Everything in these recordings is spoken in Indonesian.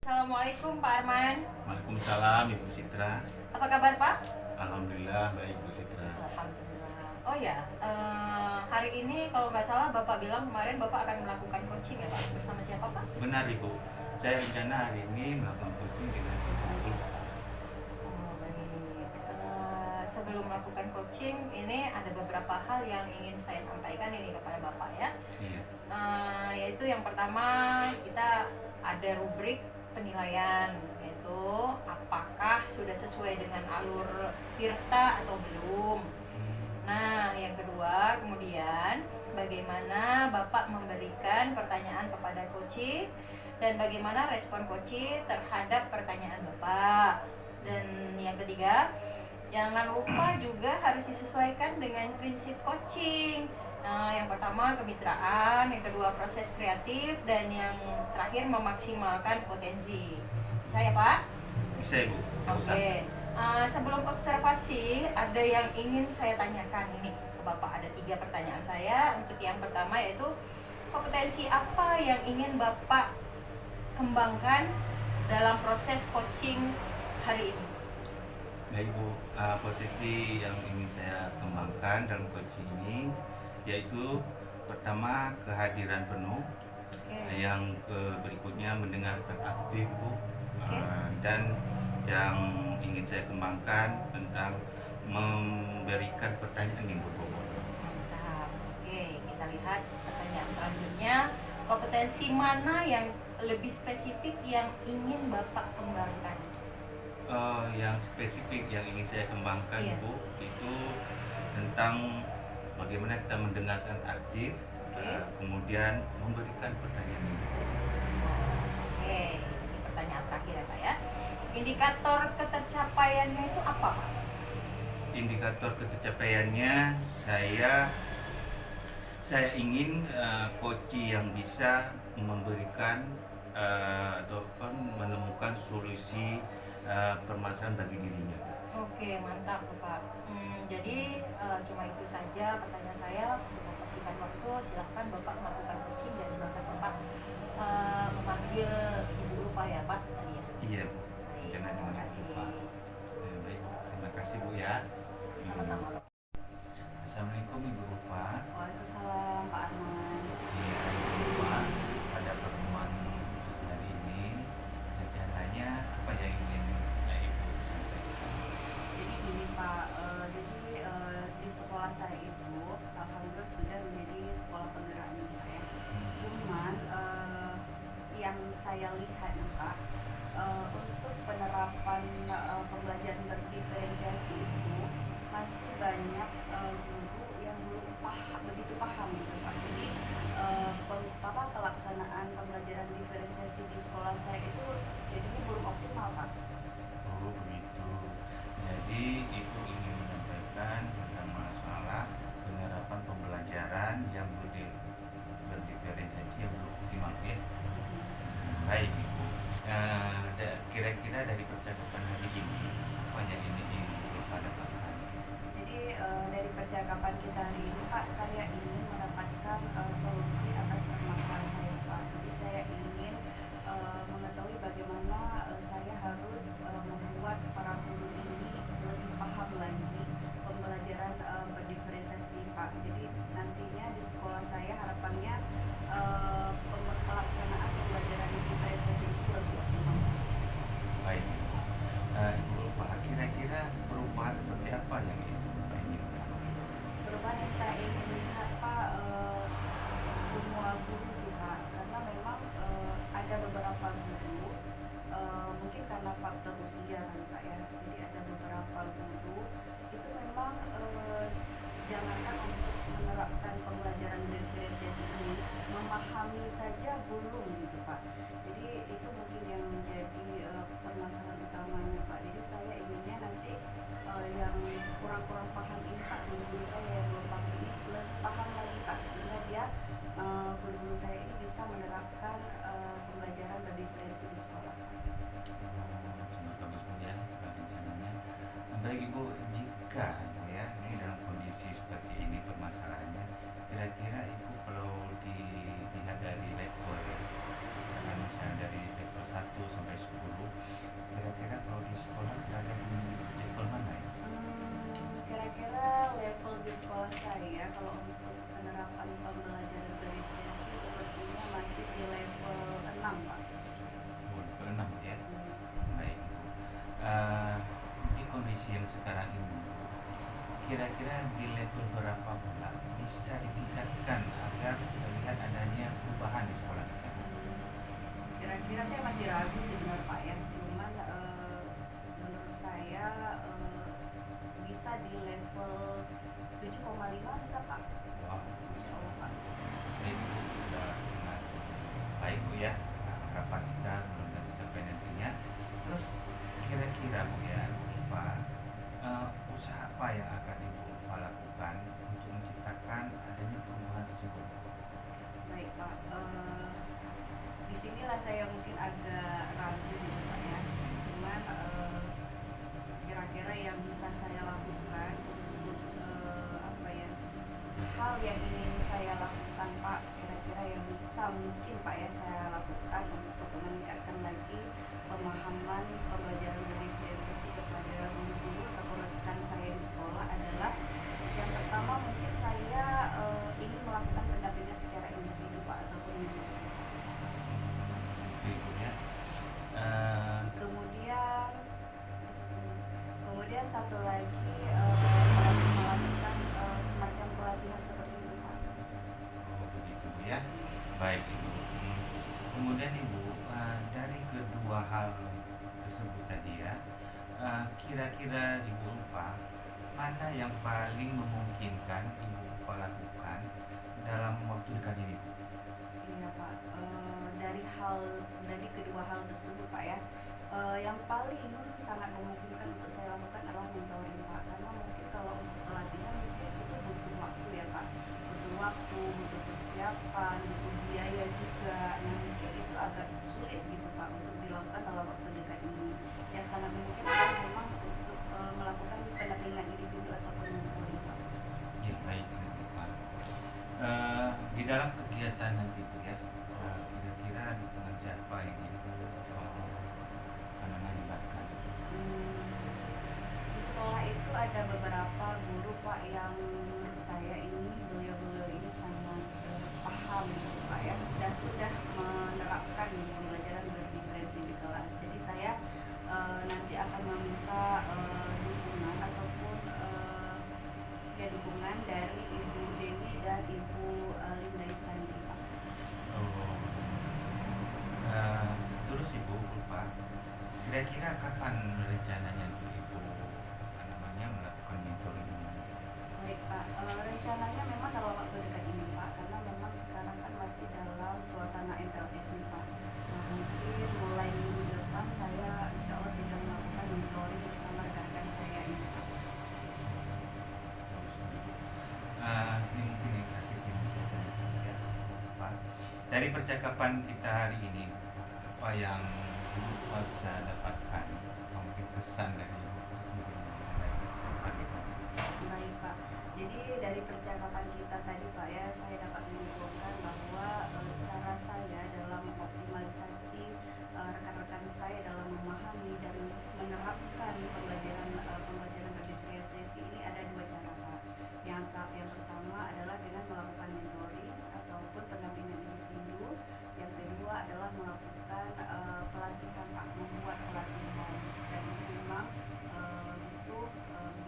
Assalamualaikum Pak Arman. Waalaikumsalam Ibu Citra. Apa kabar Pak? Alhamdulillah baik Ibu Citra. Alhamdulillah. Oh ya, hari ini kalau nggak salah Bapak bilang kemarin Bapak akan melakukan coaching ya Pak? Bersama siapa Pak? Benar Ibu. Saya rencana hari ini melakukan coaching dengan Ibu. Oh baik. Sebelum melakukan coaching, ini ada beberapa hal yang ingin saya sampaikan ini kepada Bapak ya. Iya. Yaitu yang pertama, kita ada rubrik penilaian, yaitu apakah sudah sesuai dengan alur Tirta atau belum. Nah, yang kedua, kemudian bagaimana Bapak memberikan pertanyaan kepada coach dan bagaimana respon coach terhadap pertanyaan Bapak. Dan yang ketiga, jangan lupa juga harus disesuaikan dengan prinsip coaching. Nah, yang pertama kemitraan, yang kedua proses kreatif, dan yang terakhir memaksimalkan potensi. Bisa ya Pak? Bisa Ibu. Oke. Sebelum observasi, ada yang ingin saya tanyakan ini ke Bapak. Ada 3 pertanyaan saya. Untuk yang pertama yaitu kompetensi apa yang ingin Bapak kembangkan dalam proses coaching hari ini? Baik Ibu, potensi yang ingin saya kembangkan dalam coaching ini yaitu pertama kehadiran penuh, yang berikutnya mendengarkan aktif Bu, dan yang ingin saya kembangkan tentang memberikan pertanyaan yang berbobot. Mantap. Oke, kita lihat pertanyaan selanjutnya. Kompetensi mana yang lebih spesifik yang ingin Bapak kembangkan? Yang spesifik yang ingin saya kembangkan Iya. Bu, itu tentang bagaimana kita mendengarkan aktif, kemudian memberikan pertanyaan. Oke, ini pertanyaan terakhir ya Pak ya. Indikator ketercapaiannya itu apa Pak? Indikator ketercapaiannya saya ingin coach yang bisa memberikan ataupun menemukan solusi permasalahan bagi dirinya. Oke, mantap Pak. Jadi cuma itu saja pertanyaan saya. Untuk mempersingkat waktu, silahkan Bapak melakukan coaching dan silahkan Bapak memanggil Ibu Rupa ya Pak tadi ya. Iya. Baik, Jangan terima dengan kasih. Pak. Baik, terima kasih Bu ya. Sama-sama. Assalamualaikum Ibu Rupa. Waalaikumsalam Pak Arman. Ya, Ibu Rupa, pada pertemuan hari ini rencananya apa yang ingin Ibu sampaikan? Jadi gini Pak, di sekolah saya itu alhamdulillah sudah menjadi sekolah penggerak nih Pak ya. Cuman yang saya lihat nih Pak, untuk penerapan pembelajaran berdiferensiasi itu masih banyak guru yang belum begitu paham gitu Pak. Jadi pelaksanaan pembelajaran diferensiasi di sekolah saya itu jadinya belum optimal Pak. Oh begitu. Jadi Ibu ingin menyampaikan tentang masalah penerapan pembelajaran yang berdiferensiasi yang belum optimal ya. Baik Ibu. Kira-kira dari percakapan hari ini apa yang ingin Ibu dapatkan? Jadi dari percakapan kita hari ini Pak, saya ingin mendapatkan solusi atas permasalahan saya Pak. Jadi saya ingin mengetahui bagaimana saya harus membuat para guru ini lebih paham lagi pembelajaran berdiferensiasi Pak. Jadi nantinya di sekolah saya harapannya pelaksanaan pembelajaran diferensiasi kira-kira di level berapa pula bisa ditingkatkan agar terlihat adanya perubahan di sekolah kita? Kira-kira saya masih ragu sih benar Pak ya, cuman menurut saya bisa di level 7,5 bisa Pak. Wah, Insya Allah Pak. ini sudah sangat baik Bu ya. Harapan kita mudah tercapai nantinya. Terus kira-kira Bu ya, Pak, usaha apa yang akan Ibu Ulfa lakukan untuk menciptakan adanya perubahan tersebut? Baik Pak, disinilah saya mungkin agak ragu gitu Pak ya, cuman kira-kira yang bisa saya lakukan untuk apa ya, hal yang ingin saya lakukan Pak, kira-kira yang bisa mungkin Pak ya saya lakukan untuk meningkatkan lagi pemahaman pembelajaran berdiferensiasi kepada guru atau rekan saya di sekolah adalah yang pertama mungkin saya ingin melakukan pendampingan secara individu Pak ataupun individu. Ibu ya. Kemudian satu lagi melakukan semacam pelatihan seperti itu Pak. Oh begitu Bu ya. Baik Ibu. Kemudian Ibu, dari kedua hal tersebut tadi ya, kira-kira Ibu Ulfa mana yang paling memungkinkan Ibu Ulfa lakukan dalam waktu dekat ini Bu? Iya Pak, dari kedua hal tersebut Pak ya, yang paling sangat memungkinkan untuk saya lakukan adalah mentoring Pak, karena mungkin kalau untuk pelatihan mungkin itu butuh waktu ya Pak, butuh waktu, butuh persiapan, butuh biaya juga, yang mungkin itu agak sulit gitu Pak untuk dilakukan dalam waktu dekat ini. Yang sangat memungkinkan adalah memang untuk melakukan pendampingan individu ataupun mentoring Pak. Ya baik Ibu Ulfa. Di dalam kegiatan nanti Bu ya, kira-kira dukungan siapa yang Ibu libatkan? Di sekolah itu ada beberapa guru Pak yang menurut saya ini beliau-beliau ini sangat paham gitu Pak ya, dan sudah menerapkan pembelajaran berdiferensi di kelas. Jadi saya nanti akan meminta dukungan ataupun dukungan dari Ibu Dewi dan Ibu Linda Yusandri Pak. Oh. Terus Ibu Ulfa, kira-kira kapan rencananya untuk Ibu melakukan mentoring ini? Baik Pak, rencananya memang dalam waktu dekat ini Pak, karena memang sekarang kan masih dalam suasana MPLS nih Pak. Nah mungkin mulai minggu depan saya insya Allah sudah melakukan mentoring bersama rekan-rekan saya ini Pak. Ini mungkin yang terakhir yang bisa saya tanyakan ya Pak. Dari percakapan kita hari ini, apa yang Ibu Ulfa bisa dapatkan? Apa mungkin kesan dari percakapan kita? Baik Pak, jadi dari percakapan kita tadi Pak ya, saya dapat menyimpulkan bahwa cara saya dalam mengoptimalisasi rekan-rekan saya dalam memahami dan menerapkan pembelajaran berdiferensiasi ini ada dua cara Pak. Yang pertama adalah dengan melakukan mentoring ataupun pendampingan individu. Yang kedua adalah melakukan pelatihan Pak, membuat pelatihan, dan itu memang butuh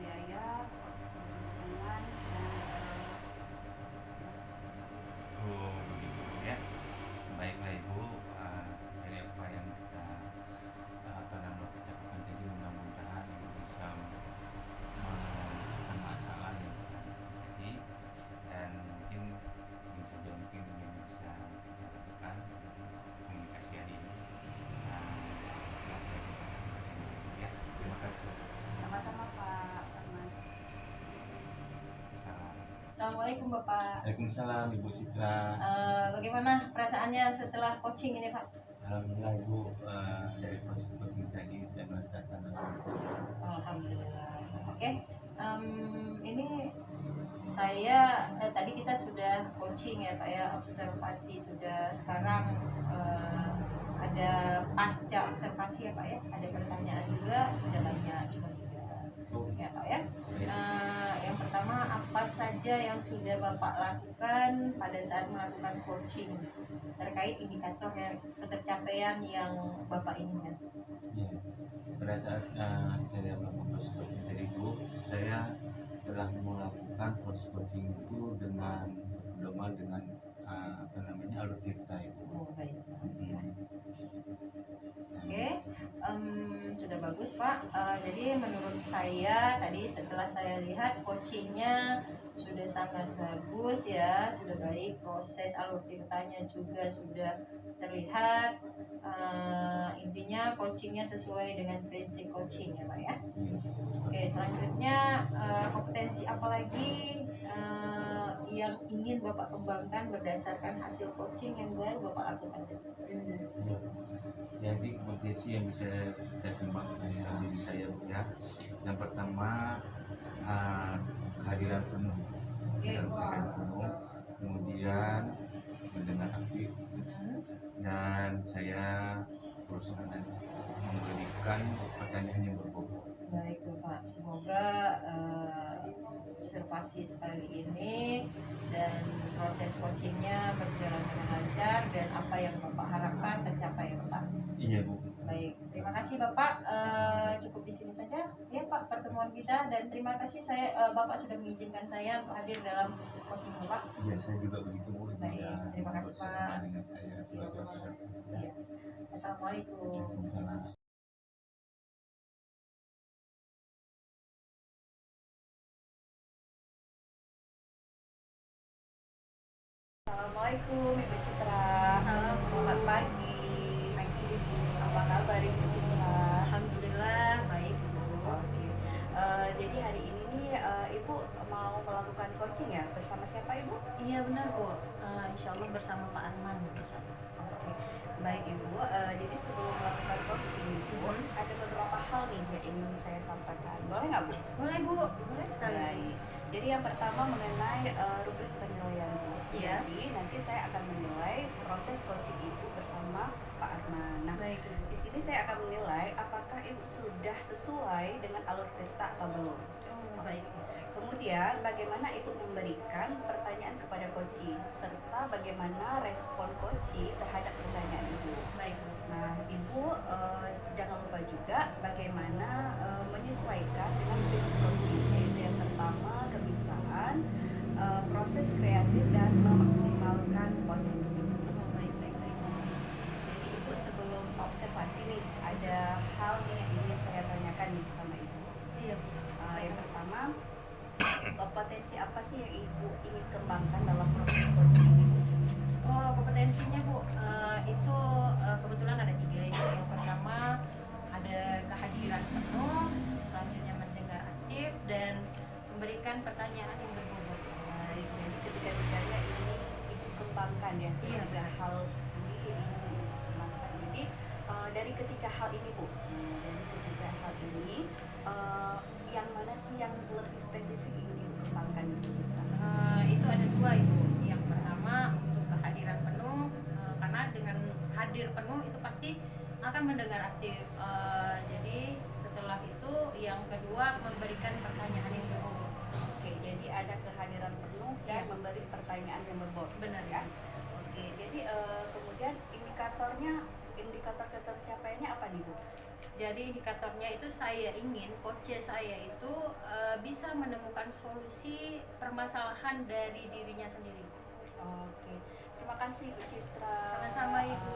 biaya, dukungan dan Oh begitu ya. Baiklah Ibu, dari apa yang kita percakapan tadi, mudah-mudahan Ibu bisa memecahkan masalah yang terjadi, dan mungkin ini saja mungkin yang bisa kita lakukan komunikasi hari ini. Saya ya. Terima kasih. sama-sama Pak Arman. Salam. Assalamualaikum Bapak. Waalaikumsalam Ibu Citra. Bagaimana perasaannya setelah coaching ini Pak? Alhamdulillah Ibu, dari proses coaching tadi saya merasakan Alhamdulillah. Oke, ini saya tadi kita sudah coaching ya Pak ya, observasi sudah. Sekarang ada pasca observasi ya Pak ya, ada pertanyaan juga, ada banyak cuma tiga ya Pak ya. Yang pertama, apa saja yang sudah Bapak lakukan pada saat melakukan coaching terkait indikator yang ketercapaian yang Bapak inginkan? Ya, pada saat saya melakukan proses coaching dari Bu, saya telah melakukan proses coaching itu dengan berpedoman dengan alur tirta itu. Oh, baik. Hmm. Oke, sudah bagus Pak. Jadi menurut saya tadi setelah saya lihat coachingnya sudah sangat bagus ya, sudah baik, proses alur tirtanya juga sudah terlihat. Intinya coachingnya sesuai dengan prinsip coaching ya Pak ya. Oke, selanjutnya kompetensi apa lagi yang ingin Bapak kembangkan berdasarkan hasil coaching yang baru Bapak lakukan? Ya, jadi kompetensi yang bisa saya kembangkan dalam diri saya ya. Yang pertama kehadiran penuh, kemudian mendengar aktif, dan saya berusaha memberikan pertanyaan yang berbobot. Baik Bapak, semoga observasi sekali ini dan proses coachingnya berjalan dengan lancar dan apa yang Bapak harapkan tercapai Bapak. Iya Bu. Baik, terima kasih Bapak. Cukup di sini saja ya Pak pertemuan kita, dan terima kasih Bapak sudah mengizinkan saya untuk hadir dalam coaching Bapak. Iya, saya juga begitu Bu. Baik, terima kasih Pak. Dengan saya sebagai Ya. Assalamualaikum. Waalaikumsalam. Assalamualaikum Ibu Citra. Salam. Selamat pagi. Pagi Ibu. Apa kabar Ibu Citra? Alhamdulillah baik Ibu. Oke. Jadi hari ini nih Ibu mau melakukan coaching ya bersama siapa Ibu? Iya benar Bu. Insya Allah bersama Pak Arman. Oke. Baik Ibu. Jadi sebelum melakukan coaching Ibu, ada beberapa hal nih yang ingin saya sampaikan. Boleh nggak Bu? Boleh Bu, boleh sekali. Baik. Jadi yang pertama mengenai rubrik penilaian Bu. Iya. Jadi nanti saya akan menilai proses coaching Ibu bersama Pak Arman. Nah, Baik Ibu. di sini saya akan menilai apakah Ibu sudah sesuai dengan alur tirta atau belum. Oh, baik. Kemudian bagaimana Ibu memberikan pertanyaan kepada coach serta bagaimana respon coach terhadap pertanyaan Ibu. Baik Bu. Nah, Ibu jangan lupa juga bagaimana menyesuaikan dengan prinsip coaching, yaitu yang pertama kemitraan, proses kreatif dan memaksimalkan potensi. Oh, baik. Jadi Ibu sebelum observasi nih ada hal nih yang ingin saya tanyakan nih sama Ibu. Iya Bu. Yang pertama, kompetensi apa sih yang Ibu ingin kembangkan dalam proses coaching ini? Oh, kompetensinya Bu, itu kebetulan ada 3 ya. Yang pertama ada kehadiran penuh, selanjutnya mendengar aktif dan memberikan pertanyaan yang berbobot. Baik, jadi ketiga-tiganya ini Ibu kembangkan ya. Iya. Tiga hal ini ingin Ibu kembangkan. Jadi dari ketiga hal ini Bu, yang mana sih yang lebih spesifik ingin Ibu kembangkan Ibu Citra? Itu ada 2 Ibu. Yang pertama untuk kehadiran penuh, karena dengan hadir penuh itu pasti akan mendengar aktif. Jadi setelah itu yang kedua memberikan pertanyaan yang berbobot. Oke, jadi ada kehadiran penuh dan Iya. memberi pertanyaan yang berbobot. Benar Ya. Oke, jadi kemudian indikator ketercapaiannya apa nih Bu? Jadi indikatornya itu saya ingin coach saya itu bisa menemukan solusi permasalahan dari dirinya sendiri. Oke, terima kasih Bu Citra. Sama-sama, Ibu.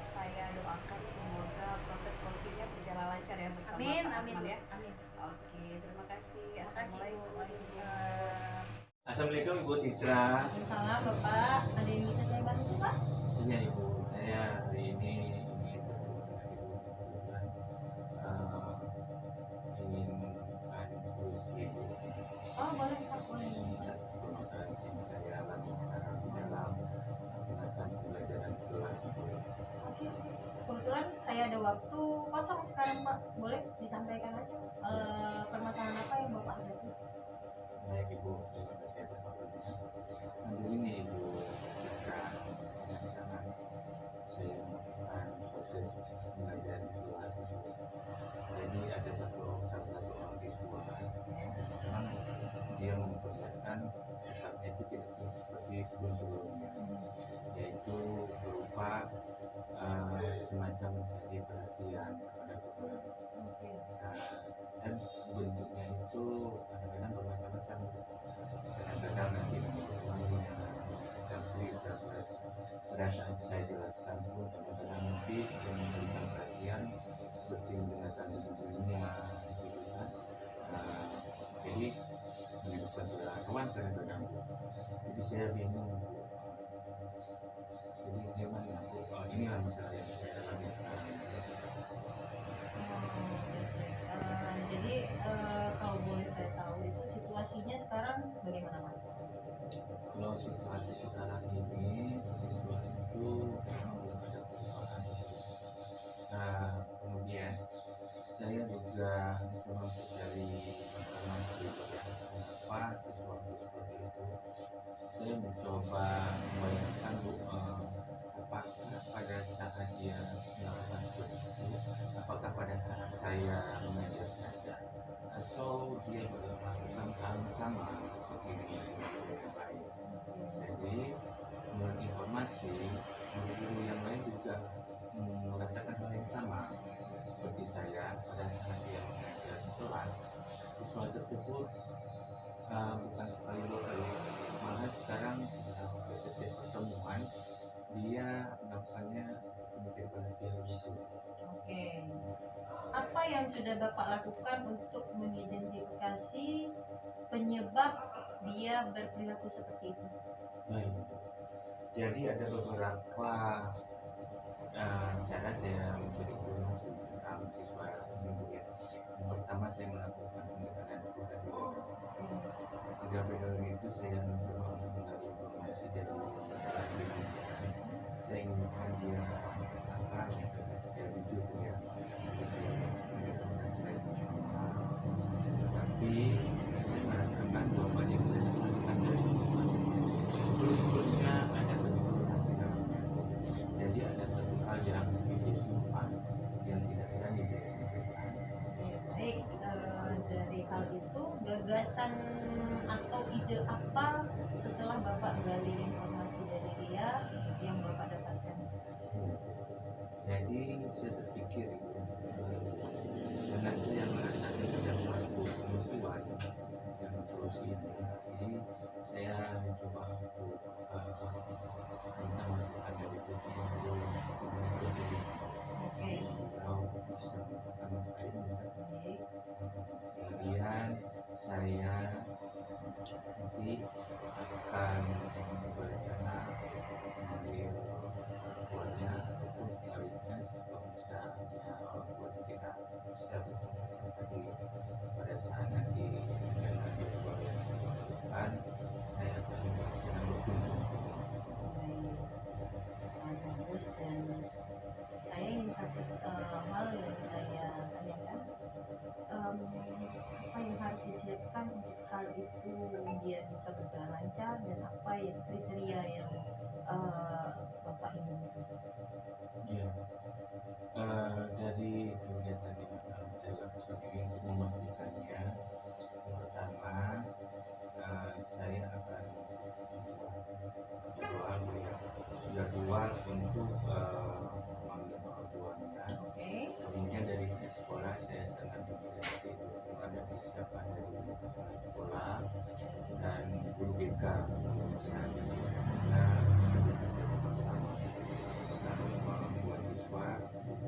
Saya doakan semoga proses coachingnya berjalan lancar ya bersama Amin, Pak amin, Arman ya. amin. Oke, terima kasih. Terima kasih Bu. Assalamualaikum. Waalaikumsalam. Assalamualaikum Ibu Citra. Waalaikumsalam Bapak. Ada yang bisa saya bantu Pak? Iya Ibu, saya hari ini ingin bertemu dengan Ibu kebetulan ingin menemukan solusi Oh boleh Pak, boleh. permasalahan yang saya alami sekarang di dalam melaksanakan pembelajaran kelas Ibu. Oke. Kebetulan saya ada waktu kosong sekarang Pak. Boleh disampaikan aja permasalahan apa yang Bapak hadapi? Baik Ibu, terima kasih atas waktunya. Hari ini Ibu Citra, dengan saya melakukan proses pembelajaran di kelas Ibu. Jadi ada salah satu orang siswa memang dia memperlihatkan sikapnya itu tidak seperti sebelum-sebelumnya, yaitu berupa semacam mencari perhatian kepada teman. Oke. Dan bentuknya itu kadang-kadang bermacam-macam pada saat saya jelaskan pun kadang-kadang nanti yang memberikan perhatian seperti mendengarkan dunia gitu kan. Nah, jadi menghidupkan saudara kawan kadang-kadang Bu. Jadi saya bingung Bu. Jadi gimana Bu? Inilah masalah yang saya alami sekarang. Jadi kalau boleh saya tahu itu situasinya sekarang bagaimana Pak? Kalau situasi sekarang ini siswa itu memang belum ada perubahan. Nah, kemudian saya juga mencoba untuk cari informasi ya, kenapa sesuatu seperti itu. Saya mencoba membayangkan Bu, apakah pada saat dia melakukan seperti itu, apakah pada saat saya mengajar saja, atau dia juga melakukan hal yang sama seperti dengan guru yang lain. Jadi menurut informasi, guru-guru yang lain juga merasakan hal yang sama seperti saya pada saat dia mengajar di kelas. Siswa tersebut bukan sekali dua kali, malah sekarang setiap pertemuan dia melakukannya seperti perhatian gitu. Oke. Apa yang sudah Bapak lakukan untuk mengidentifikasi penyebab dia berperilaku seperti itu? Baik. Jadi ada beberapa cara saya mencari informasi tentang siswa ini Bu ya. Yang pertama saya melakukan pendekatan kegagalan itu saya mencoba untuk menggali informasi dari dalam diri dia. Saya inginkan dia apa secara jujur Bu ya. Jadi saya tapi saya merasakan bahwa yang saya dapatkan dari sebelumnya ada penurunan di dalamnya. Jadi ada satu hal yang dia simpan yang tidak berani dia sampaikan. Baik, dari hal itu gagasan atau ide apa setelah Bapak gali informasi dari dia yang Bapak dapatkan? Jadi saya terpikir karena saya merasakan ada suatu kebutuhan yang solusi ini, jadi saya mencoba untuk minta masukan dari guru sendiri. Oke. Kalau bisa melakukan masukan ini, Baik. kemudian saya nanti akan berencana memanggil orang tuanya ataupun sebaliknya kalau bisa ya orang tua kita bisa bersama tadi pada saat nanti kegiatan jadwal yang saya lakukan saya akan berencana berkunjung. Baik. Bagus, dan saya ingin satu hal yang saya tanyakan, apa yang harus disiapkan untuk hal itu biar bisa berjalan lancar, dan apa yang kriteria yang Bapak inginkan? Ya, dari kegiatan yang akan saya lakukan ini untuk memastikannya, yang pertama saya akan jadwal untuk memanggil orang tuanya. Oke. Kemudian dari pihak sekolah saya sangat menginisiasi dukungan dan persiapan dari kepala sekolah dan guru BK bisa bagaimana bisa bersama karena semua orang tua siswa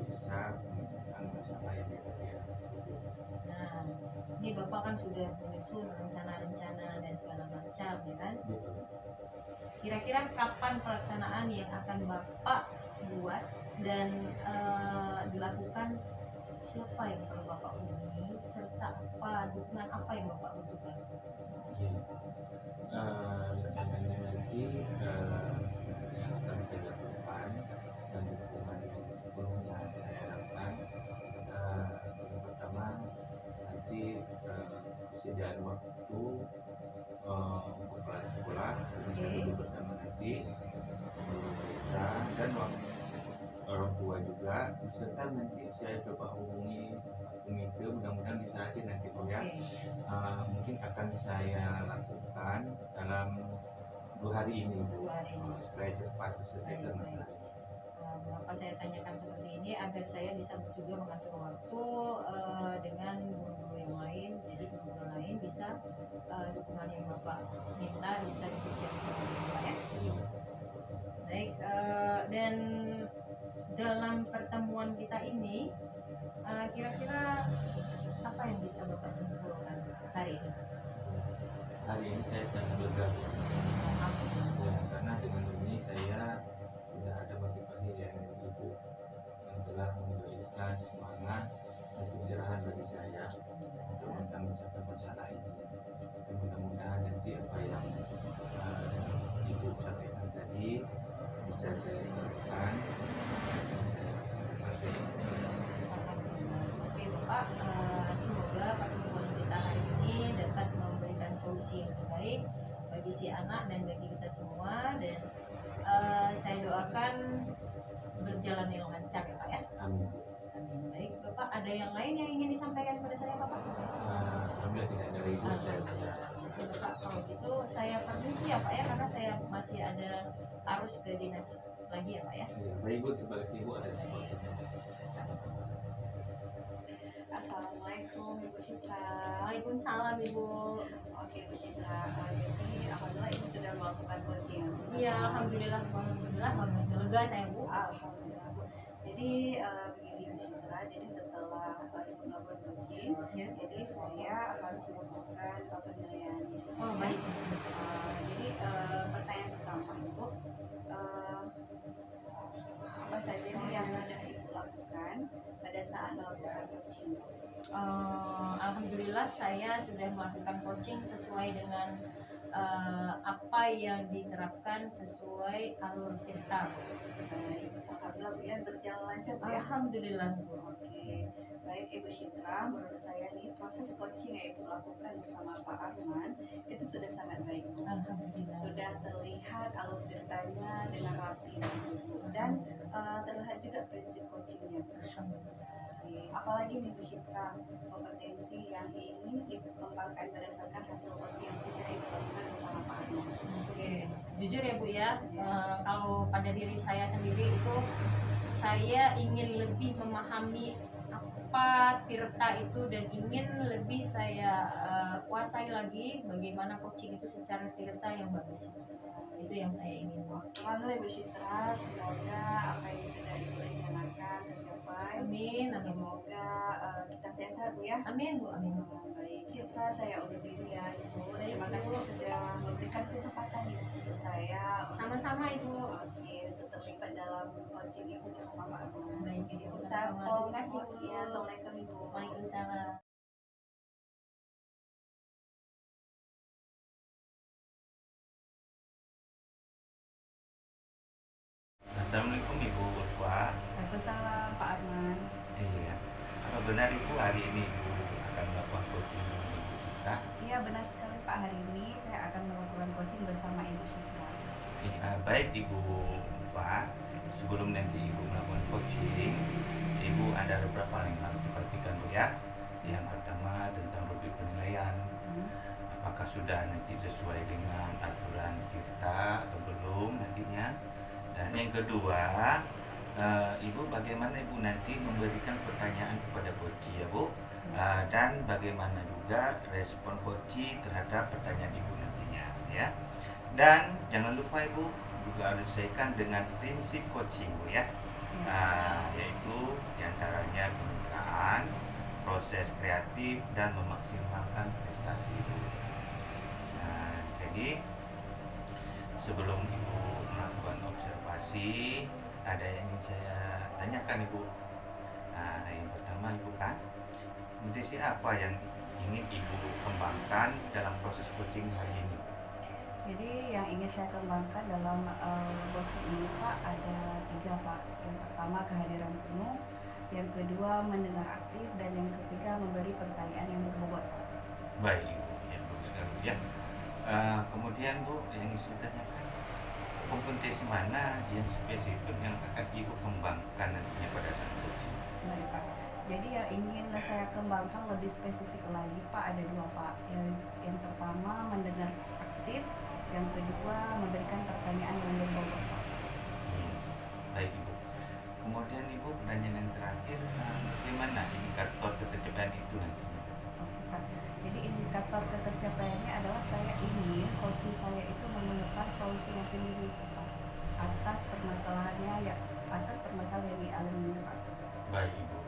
bisa menyelesaikan masalah yang dia tersebut. Nah, ini Bapak kan sudah menyusun rencana-rencana dan segala macam, ya kan? Betul. Kira-kira kapan pelaksanaan yang akan Bapak buat dan dilakukan? Siapa yang perlu Bapak hubungi, serta apa dukungan apa yang Bapak butuhkan? Ya, rencananya nanti yang akan saya lakukan dan dukungan yang sebelumnya saya harapkan yang pertama nanti persediaan waktu kepala sekolah bisa duduk bersama nanti guru kita dan orang tua juga, serta nanti saya coba hubungi komite, mudah-mudahan bisa aja nanti Bu ya. Mungkin akan saya lakukan dalam 2 hari ini Bu, 2 hari ini. supaya cepat selesaikan masalah ini. Mengapa saya tanyakan seperti ini, agar saya bisa juga mengatur waktu dengan guru-guru yang lain, jadi guru-guru lain bisa dukungan yang Bapak minta bisa dipersiapkan oleh Bapak ya. Iya. Baik, bisa Bapak simpulkan hari ini? Hari ini saya sangat lega ya, karena dengan ini saya sudah ada bagi-bagi yang ibu yang telah memberikan semangat dan pencerahan bagi saya untuk mencapai masalah ini. Dan mudah-mudahan nanti apa yang ibu sampaikan tadi bisa saya terapkan dan saya laksanakan. Oke Bapak, semoga pertemuan kita hari ini dapat memberikan solusi yang terbaik bagi si anak dan bagi kita semua, dan saya doakan berjalan yang lancar ya Pak ya. Amin. Amin. Baik Bapak, ada yang lain yang ingin disampaikan kepada saya Bapak? Alhamdulillah tidak ada ibu saya. Oke Bapak, kalau gitu saya permisi ya Pak ya, karena saya masih ada harus ke dinas lagi ya Pak ya. Iya, baik ibu, terima kasih ibu ada sesuatu. Sama-sama. Assalamualaikum Ibu Citra. Waalaikumsalam Ibu. Oke Ibu Citra, jadi alhamdulillah Ibu sudah melakukan coaching. Iya, alhamdulillah lega saya Bu. Alhamdulillah Bu. Jadi begini Ibu Citra, jadi setelah Ibu melakukan coaching, Ya. jadi saya harus melakukan penilaian. Oh baik. Jadi pertanyaan pertama Ibu, apa saja nih yang sudah Ibu lakukan pada saat melakukan coaching? Alhamdulillah saya sudah melakukan coaching sesuai dengan apa yang diterapkan sesuai alur kita. Baik, alhamdulillah Bu ya, berjalan lancar Bu ya. Alhamdulillah Bu. Oke, baik Ibu Citra, menurut saya nih proses coaching yang Ibu lakukan bersama Pak Arman itu sudah sangat baik Bu. Alhamdulillah. Sudah terlihat alur ceritanya dengan rapi Bu, dan terlihat juga prinsip coachingnya. Alhamdulillah. Apalagi nih Bu Citra, kompetensi yang ingin Ibu kembangkan berdasarkan hasil coaching yang sudah Ibu lakukan bersama Pak Arman. Oke, jujur ya Bu ya, kalau pada diri saya sendiri itu saya ingin lebih memahami apa tirta itu dan ingin lebih saya kuasai lagi bagaimana coaching itu secara tirta yang bagus. Itu yang saya ingin. Alhamdulillah Ibu Citra, semoga apa yang sudah Ibu rencanakan tercapai. Amin, amin. Semoga kita sehat Bu ya. Amin Bu, amin. Baik Citra, saya undur diri ya Ibu. Baik, Terima Bu. kasih sudah memberikan kesempatan untuk saya. Sama-sama Ibu. Oke, untuk terlibat dalam coaching Ibu bersama Pak Arman. Baik Ibu, Ustaz, sama-sama. Terima kasih Bu. Ya, Assalamualaikum Ibu. Waalaikumsalam. Assalamualaikum Ibu Ulfa. Waalaikumsalam Pak Arman. Iya, apa benar Ibu hari ini Ibu akan melakukan coaching dengan Ibu Citra? Iya benar sekali Pak, hari ini saya akan melakukan coaching bersama Ibu Citra. Iya, baik Ibu Ulfa. Sebelum nanti Ibu melakukan coaching, Ibu ada beberapa hal yang harus diperhatikan Bu ya. Yang pertama tentang rubrik penilaian. Apakah sudah nanti sesuai dengan aturan tirta atau belum nantinya? Dan yang kedua, Ibu bagaimana Ibu nanti memberikan pertanyaan kepada coach ya Bu, dan bagaimana juga respon coach terhadap pertanyaan Ibu nantinya ya. Dan jangan lupa Ibu juga harus sesuaikan dengan prinsip coaching Bu ya, yaitu diantaranya kemitraan, proses kreatif, dan memaksimalkan prestasi Ibu. Jadi sebelum Ibu melakukan observasi, ada yang ingin saya tanyakan Ibu. Yang pertama Ibu kan, kompetensi apa yang ingin Ibu kembangkan dalam proses coaching hari ini? Jadi yang ingin saya kembangkan dalam coaching ini Pak ada 3 Pak. Yang pertama kehadiran penuh, yang kedua mendengar aktif, dan yang ketiga memberi pertanyaan yang berbobot Pak. Baik Ibu, ya bagus sekali ya. Kemudian Bu, yang ingin saya tanyakan, kompetensi mana yang spesifik yang akan Ibu kembangkan nantinya pada saat coaching? Baik Pak. Jadi yang ingin saya kembangkan lebih spesifik lagi Pak ada 2 Pak. Yang pertama mendengar aktif, yang kedua memberikan pertanyaan yang berbobot Pak. Baik Ibu. Kemudian Ibu, pertanyaan yang terakhir, bagaimana indikator ketercapaian itu nantinya? Oke Pak. Jadi indikator ketercapaiannya adalah saya ingin coaching saya itu menemukan solusinya sendiri Pak, atas permasalahannya atas permasalahan yang dialami Pak. Baik Ibu,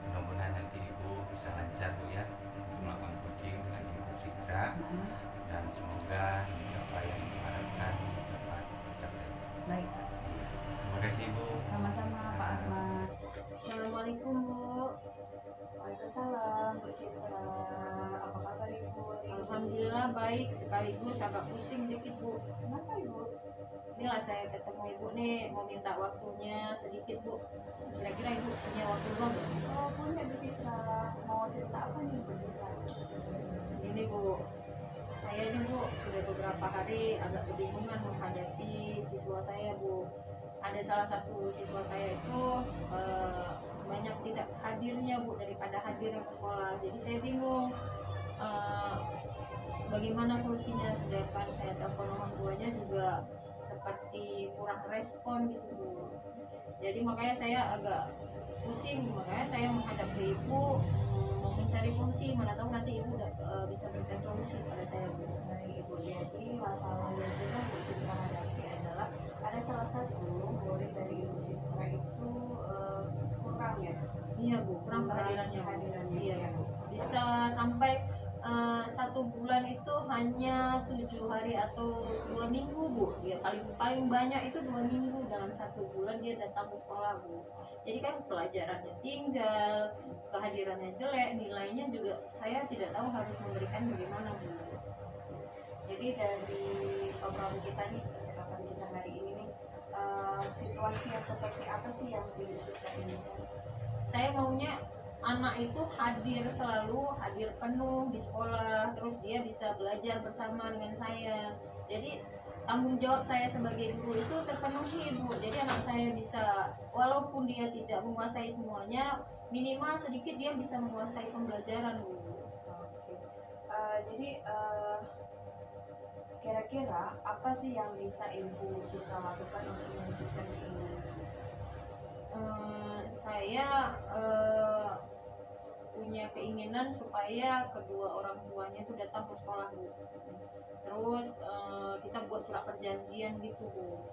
mudah-mudahan nanti Ibu bisa lancar Bu ya untuk melakukan coaching dengan Ibu Citra, dan semoga apa yang diharapkan dapat tercapai. Baik. Terima kasih Ibu. Sama-sama Pak Ahmad. Assalamualaikum Bu. Waalaikumsalam Bu Citra. Apa kabar Ibu? Alhamdulillah baik, sekaligus agak pusing dikit Bu. Kenapa Ibu? Inilah saya ketemu Ibu nih, mau minta waktunya sedikit Bu. Kira-kira Ibu punya waktu luang nggak? Oh punya Bu Citra. Mau cerita apa nih Bu Citra? Ini Bu, saya ini Bu sudah beberapa hari agak kebingungan menghadapi siswa saya Bu. Ada salah satu siswa saya itu banyak tidak hadirnya Bu daripada hadir ke sekolah. Jadi saya bingung bagaimana solusinya, sedangkan saya telepon orang tuanya juga seperti kurang respon gitu Bu. Jadi makanya saya agak pusing, makanya saya menghadap ke Ibu mau mencari solusi, mana tahu nanti Ibu bisa berikan solusi pada saya Bu. Baik Ibu, jadi masalah yang sedang Bu Citra hadapi adalah ada salah satu murid dari Ibu Citra itu kurang ya. Iya Bu, kurang kehadirannya. Kehadirannya. Iya Bu, bisa sampai 1 bulan itu hanya 7 hari atau 2 minggu Bu. Ya paling banyak itu 2 minggu dalam 1 bulan dia datang ke sekolah Bu. Jadi kan pelajarannya tinggal, kehadirannya jelek, nilainya juga saya tidak tahu harus memberikan bagaimana Bu. Jadi dari obrolan kita nih, percakapan kita hari ini nih, situasi yang seperti apa sih yang Ibu Citra inginkan? Saya maunya anak itu hadir selalu, hadir penuh di sekolah, terus dia bisa belajar bersama dengan saya. Jadi tanggung jawab saya sebagai guru itu terpenuhi Bu. Jadi anak saya bisa, walaupun dia tidak menguasai semuanya, minimal sedikit dia bisa menguasai pembelajaran Bu. Oke. Jadi kira-kira apa sih yang bisa Ibu Citra lakukan untuk mewujudkan keinginan? Saya punya keinginan supaya kedua orang tuanya itu datang ke sekolah Bu. Terus kita buat surat perjanjian gitu Bu.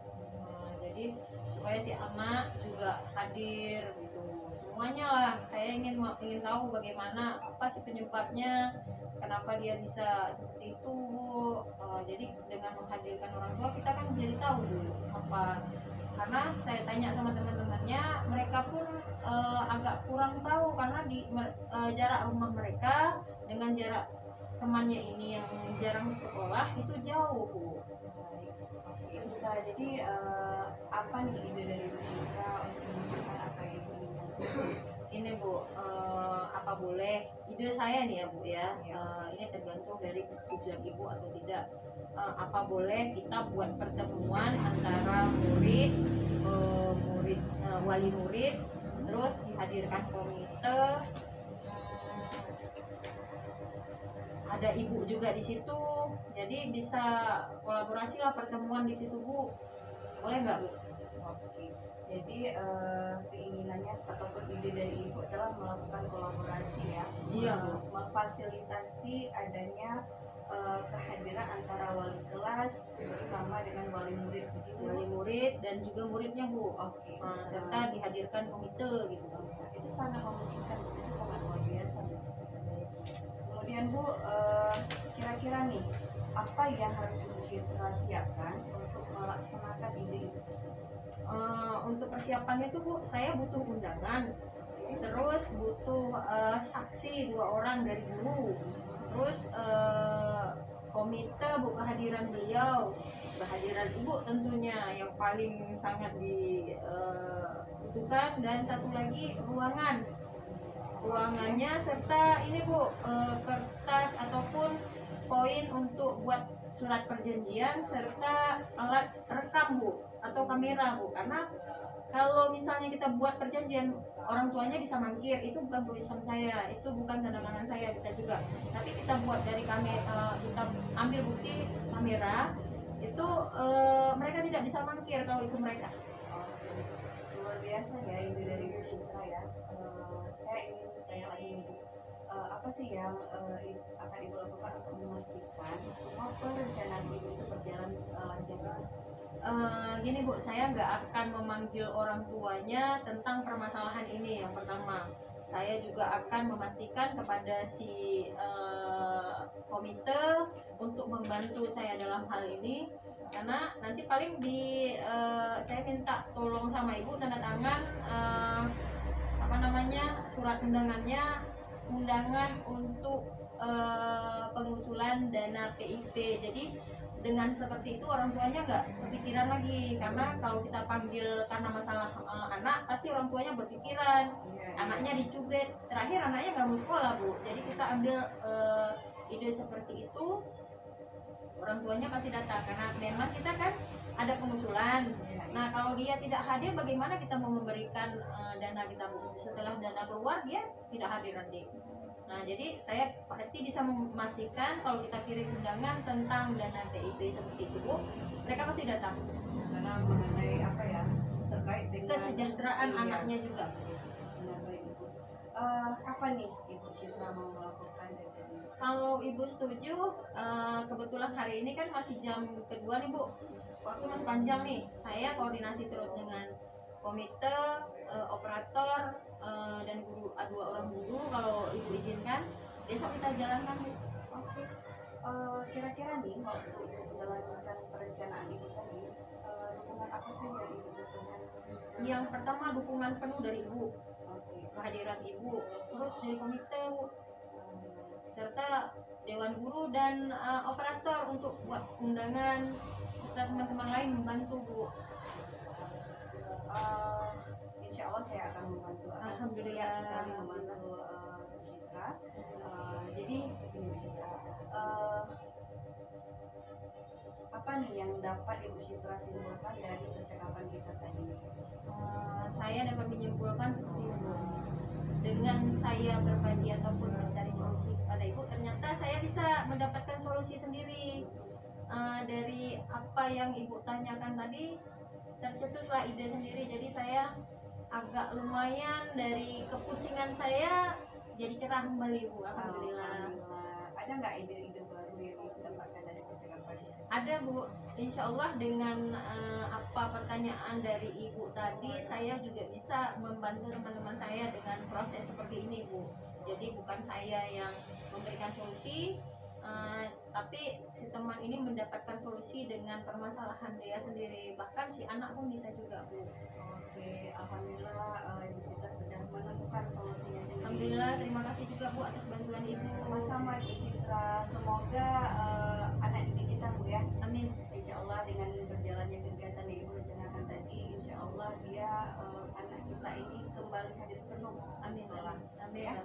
Jadi supaya si anak juga hadir gitu. Semuanya lah. Saya ingin tahu bagaimana, apa sih penyebabnya, kenapa dia bisa seperti itu Bu. Jadi dengan menghadirkan orang tua kita kan jadi tahu Bu apa. Karena saya tanya sama teman-temannya, mereka pun agak kurang tahu karena di jarak rumah mereka dengan jarak temannya ini yang jarang ke sekolah itu jauh Bu. Baik, oke Citra. Jadi apa nih ide dari Ibu Citra untuk mewujudkan apa yang Ibu inginkan? Ini Bu, apa boleh ide saya nih ya Bu ya, ini tergantung dari persetujuan Ibu atau tidak. Apa boleh kita buat pertemuan antara wali murid, terus dihadirkan komite, ada ibu juga di situ, jadi bisa kolaborasi lah pertemuan di situ Bu, boleh nggak Bu? Oke. Jadi keinginannya ataupun ide dari Ibu adalah melakukan kolaborasi ya. Iya Bu. Memfasilitasi adanya kehadiran antara wali kelas bersama dengan wali murid begitu. Wali murid dan juga muridnya Bu. Oke. Serta dihadirkan komite gitu. Itu sangat memungkinkan, itu sangat luar biasa. Kemudian Bu, kira-kira nih apa yang harus Ibu Citra siapkan untuk melaksanakan ide itu tersebut? Untuk persiapannya itu Bu, saya butuh undangan, terus butuh saksi 2 orang dari guru, terus komite Bu, kehadiran beliau, kehadiran Ibu tentunya yang paling sangat dibutuhkan, dan satu lagi ruangannya serta ini Bu, kertas ataupun poin untuk buat surat perjanjian serta alat rekam Bu atau kamera Bu, karena kalau misalnya kita buat perjanjian orang tuanya bisa mangkir, itu bukan tulisan saya, itu bukan tanda tangan saya, bisa juga, tapi kita buat dari kamera, kita ambil bukti kamera itu, mereka tidak bisa mangkir kalau itu mereka. Luar biasa ya ide dari Ibu Citra ya. Saya ingin tanya lagi Ibu, apa sih yang akan Ibu lakukan untuk memastikan semua perencanaan Ibu itu berjalan lancar? Gini Bu, saya nggak akan memanggil orang tuanya tentang permasalahan ini yang pertama. saya juga akan memastikan kepada si komite untuk membantu saya dalam hal ini, karena nanti paling saya minta tolong sama ibu tanda tangan surat undangan untuk pengusulan dana PIP. Jadi dengan seperti itu orang tuanya nggak kepikiran lagi, karena kalau kita panggil karena masalah anak, pasti orang tuanya berpikiran anaknya dicubit, terakhir anaknya nggak mau sekolah, Bu. Jadi kita ambil ide seperti itu, orang tuanya pasti datang, karena memang kita kan ada pengusulan. Nah, kalau dia tidak hadir, bagaimana kita mau memberikan dana kita, Bu? Setelah dana keluar, dia tidak hadir nanti. Nah, jadi saya pasti bisa memastikan kalau kita kirim undangan tentang dana PIP seperti itu, Bu, mereka pasti datang. Karena mengenai terkait dengan kesejahteraan anaknya juga. Kapan nih Ibu Citra mau melakukan ini? Kalau Ibu setuju, kebetulan hari ini kan masih jam kedua nih, Bu. Waktu masih panjang nih. Saya koordinasi terus dengan komite, operator, dan guru, dua orang guru. Kalau Ibu izinkan, besok kita jalankan, Bu. Oke. Kira-kira nih waktu Ibu menjalankan perencanaan Ibu tadi, dukungan apa sih yang Ibu butuhkan? Yang pertama, dukungan penuh dari Ibu, Oke. kehadiran Ibu, terus dari komite, Bu, serta dewan guru dan operator untuk buat undangan, serta teman-teman lain membantu, Bu. Insya Allah saya akan membantu. Alhamdulillah. Siap sekali membantu Bu Citra. Jadi ini Bu Citra, apa nih yang dapat Ibu Citra simpulkan dari percakapan kita tadi? Saya dapat menyimpulkan seperti itu, dengan saya berbagi ataupun mencari solusi kepada Ibu, ternyata saya bisa mendapatkan solusi sendiri. Dari apa yang Ibu tanyakan tadi, tercetuslah ide sendiri. Jadi saya agak lumayan, dari kepusingan saya jadi cerah kembali, Bu. Alhamdulillah. Ada nggak ide-ide baru yang Ibu dapatkan dari percakapan ini? Ada, Bu. Insya Allah dengan apa pertanyaan dari Ibu tadi, saya juga bisa membantu teman-teman saya dengan proses seperti ini, Bu. Jadi bukan saya yang memberikan solusi, tapi si teman ini mendapatkan solusi dengan permasalahan dia sendiri. Bahkan si anak pun bisa juga, Bu. Oke, alhamdulillah Ibu Citra sudah menemukan solusinya sendiri. Alhamdulillah, terima kasih juga, Bu, atas bantuan Ibu. Sama-sama Ibu Citra. Semoga anak didik kita, Bu, ya. Amin. Insya Allah dengan berjalannya kegiatan yang Ibu rencanakan tadi, Insya Allah dia anak kita ini kembali hadir penuh di sekolah. Amin. Ya.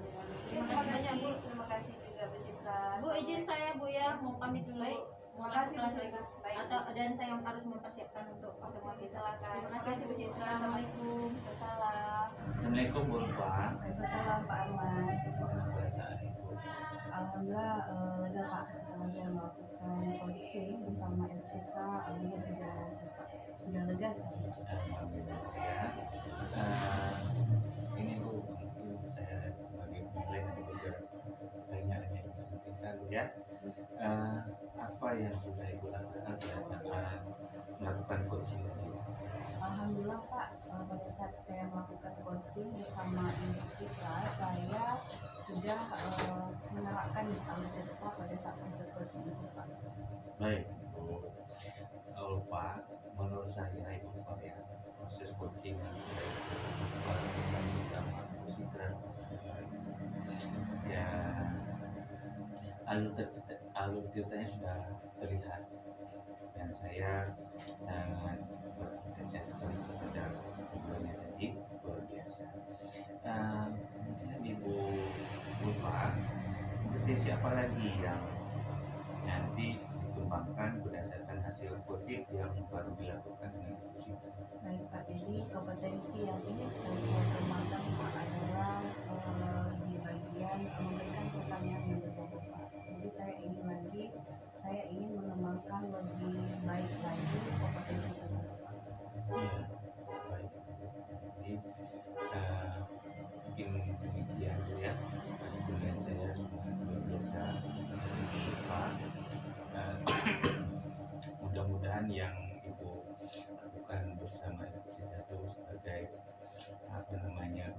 Terima kasih banyak, Bu. Terima kasih juga Bu Citra. Bu, izin saya, Bu, ya, mau pamit dulu. Baik. Mau Terima masuk kasih, kelas Bu lagi. Citra. Baik. Dan saya harus mempersiapkan untuk pertemuan besok. Silakan. Terima kasih, Bu Citra. Assalamualaikum. Waalaikumsalam. Assalamualaikum Bu Pak. Waalaikumsalam Pak Arman. Gimana perasaan Ibu? Alhamdulillah lega Pak, setelah saya melakukan coaching bersama Ibu Citra, alhamdulillah berjalan lancar Pak. Sudah lega sekali. Alhamdulillah ya. Ini Bu, mungkin saya sebagai penilai nanti juga banyak yang disampaikan ya. Apa yang sudah Ibu lakukan saat melakukan coaching tadi? Alhamdulillah Pak, pada saat saya melakukan coaching bersama Ibu Citra, saya sudah menerapkan alur Tirta pada saat proses coaching itu Pak. Baik Bu. Pak, menurut saya Ibu Pak ya, proses coaching yang sudah Ibu lakukan bersama Bu Citra ya, alur tirtanya sudah terlihat, dan saya sangat berapresiasi sekali kepada obrolannya tadi, luar biasa. Kemudian Ibu Pak, potensi apa lagi yang nanti dikembangkan berdasarkan hasil kutip yang baru dilakukan dengan Ibu Citra? Baik Pak, jadi kompetensi yang ini sedang saya kembangkan Pak adalah di bagian memberikan pertanyaan yang berbobot Pak. Jadi saya ingin mengembangkan lebih baik lagi kompetensi tersebut Pak. Iya, baik. Jadi mungkin demikian ya. Kemudian saya sudah luar biasa Pak. Mudah-mudahan yang Ibu lakukan bersama Ibu Citra itu sebagai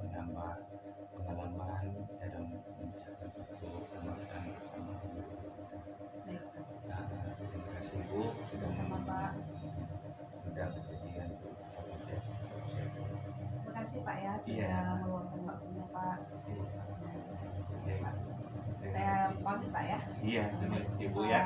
menambah pengalaman sedang kesedihan itu apresiasi. Terima kasih Pak ya sudah Iya. meluangkan waktunya Pak. Oke. Pak. Terima Saya kasih. pamit Pak ya. Iya, terima kasih Bu Pak. ya.